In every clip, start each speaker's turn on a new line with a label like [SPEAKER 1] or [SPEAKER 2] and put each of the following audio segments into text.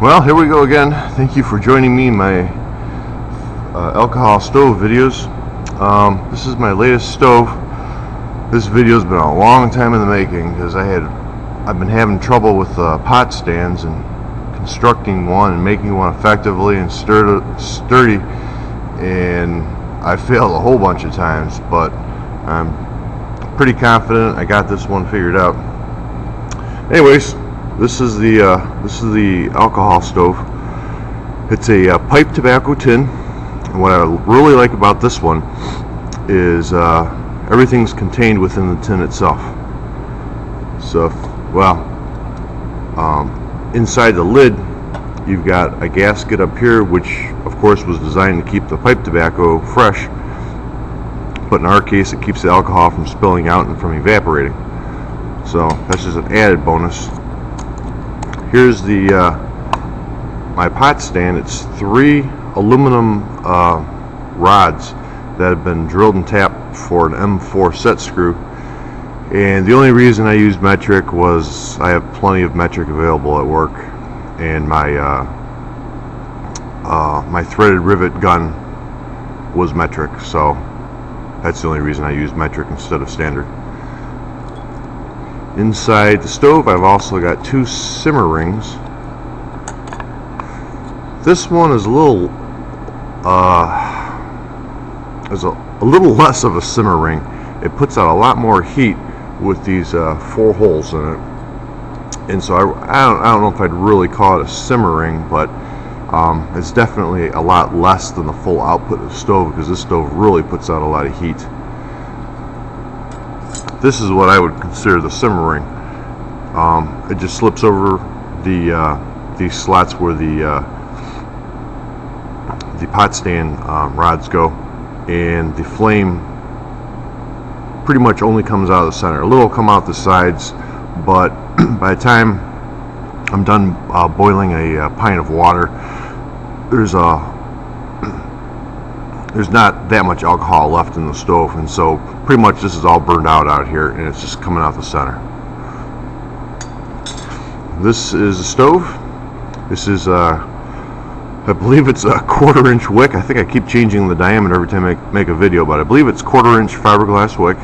[SPEAKER 1] Well, here we go again. Thank you for joining me in my alcohol stove videos. This is my latest stove. This video's been a long time in the making because I've been having trouble with pot stands and constructing one and making one effectively and sturdy, and I failed a whole bunch of times, but I'm pretty confident I got this one figured out. Anyways, this is the alcohol stove. It's a pipe tobacco tin, and what I really like about this one is everything's contained within the tin itself. So, inside the lid, you've got a gasket up here, which of course was designed to keep the pipe tobacco fresh, but in our case it keeps the alcohol from spilling out and from evaporating. So that's just an added bonus. Here's the my pot stand. It's 3 aluminum rods that have been drilled and tapped for an M4 set screw, and the only reason I used metric was I have plenty of metric available at work, and my my threaded rivet gun was metric, so that's the only reason I used metric instead of standard. Inside the stove, I've also got 2 simmer rings. This one is a little less of a simmer ring. It puts out a lot more heat with these 4 holes in it, and so I don't know if I'd really call it a simmer ring, but it's definitely a lot less than the full output of the stove, because this stove really puts out a lot of heat. This is what I would consider the simmer ring. It just slips over these slots where the pot stand rods go, and the flame pretty much only comes out of the center. A little will come out the sides, but by the time I'm done boiling a pint of water, there's not that much alcohol left in the stove, and so pretty much this is all burned out here, and it's just coming out the center. This is a stove. This is I believe it's a 1/4 inch wick. I think I keep changing the diameter every time I make a video, but I believe it's 1/4 inch fiberglass wick.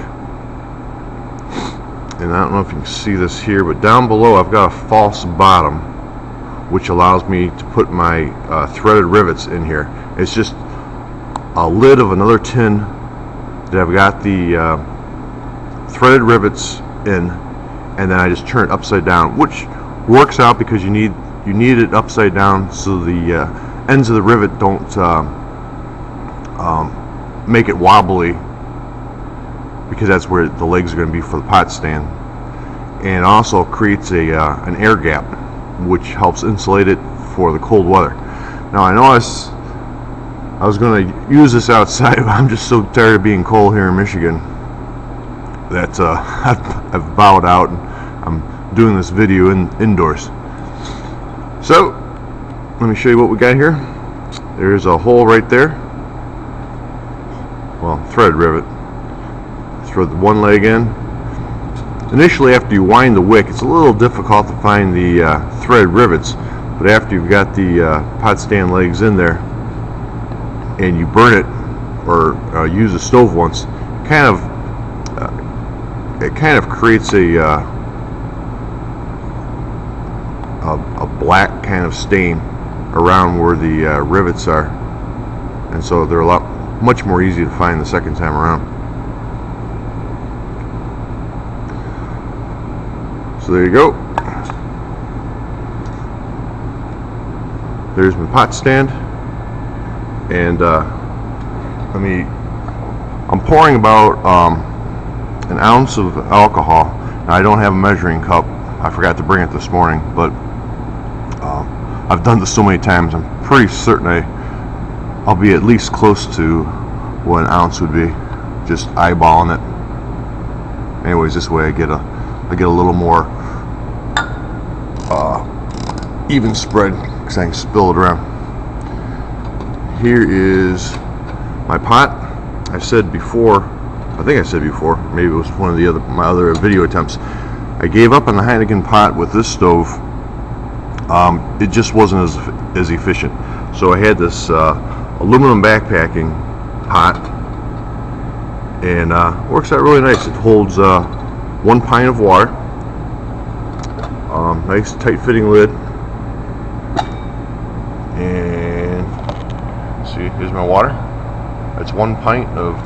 [SPEAKER 1] And I don't know if you can see this here, but down below I've got a false bottom, which allows me to put my threaded rivets in here. It's just a lid of another tin that I've got the threaded rivets in, and then I just turn it upside down, which works out because you need it upside down so the ends of the rivet don't make it wobbly, because that's where the legs are going to be for the pot stand, and also creates an air gap, which helps insulate it for the cold weather. Now I know I was going to use this outside, but I'm just so tired of being cold here in Michigan that I've bowed out, and I'm doing this video indoors. So let me show you what we got here. There's a hole right there. Well, threaded rivet. Throw the one leg in. Initially, after you wind the wick, it's a little difficult to find the threaded rivets, but after you've got the pot stand legs in there and you burn it or use the stove once, it kind of creates a black kind of stain around where the rivets are, and so they're much more easy to find the second time around. So there you go. There's my pot stand, and I'm pouring about an ounce of alcohol. Now, I don't have a measuring cup. I forgot to bring it this morning, but I've done this so many times, I'm pretty certain I'll be at least close to what an ounce would be, just eyeballing it. Anyways, this way I get a little more even spread, because I can spill it around. Here is my pot. I think I said before, maybe it was one of my other video attempts, I gave up on the Heineken pot with this stove it just wasn't as efficient. So I had this aluminum backpacking pot, and works out really nice. It holds 1 pint of water, nice tight fitting lid, and see, here's my water. That's 1 pint of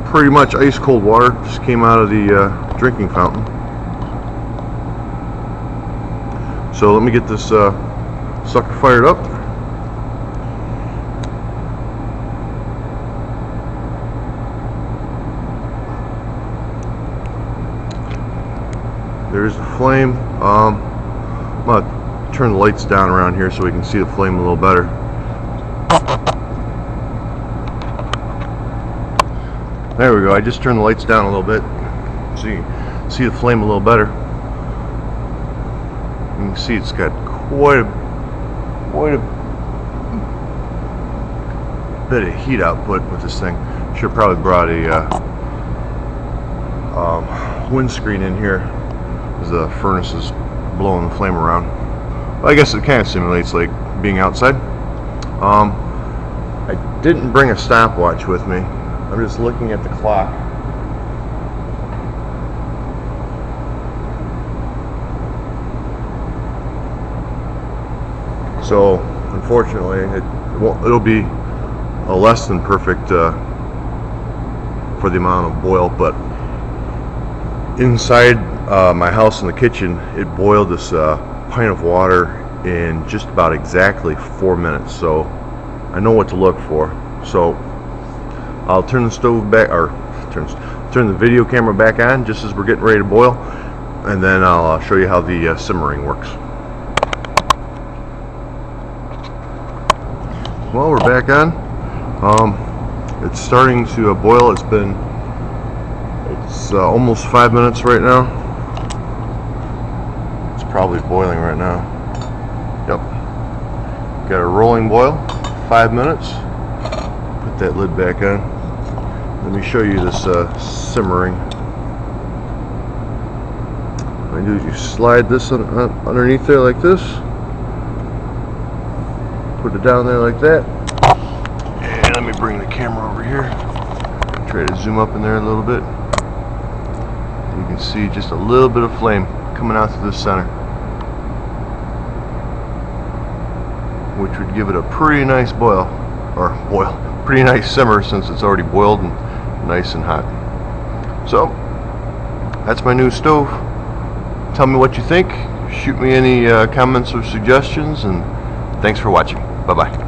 [SPEAKER 1] pretty much ice cold water, just came out of the drinking fountain. So let me get this sucker fired up. There's the flame. I'm gonna turn the lights down around here so we can see the flame a little better. There we go. I just turned the lights down a little bit so you can see the flame a little better. You can see it's got quite a bit of heat output with this thing. Should have probably brought a windscreen in here, as the furnace is blowing the flame around. Well, I guess it kind of simulates like being outside. I didn't bring a stopwatch with me. I'm just looking at the clock. So unfortunately it'll be a less than perfect for the amount of boil, but inside my house in the kitchen, it boiled this pint of water in just about exactly 4 minutes. So I know what to look for. So I'll turn the stove back, or turn the video camera back on just as we're getting ready to boil, and then I'll show you how the simmering works. Well, we're back on. It's starting to boil. It's almost 5 minutes right now. It's probably boiling right now. Yep. Got a rolling boil. 5 minutes. Put that lid back on. Let me show you this simmering. What I do is you slide this underneath there like this. Put it down there like that. And let me bring the camera over here. Try to zoom up in there a little bit. And you can see just a little bit of flame coming out through the center, which would give it a pretty nice pretty nice simmer, since it's already boiled and nice and hot. So that's my new stove. Tell me what you think. Shoot me any comments or suggestions, and thanks for watching. Bye-bye.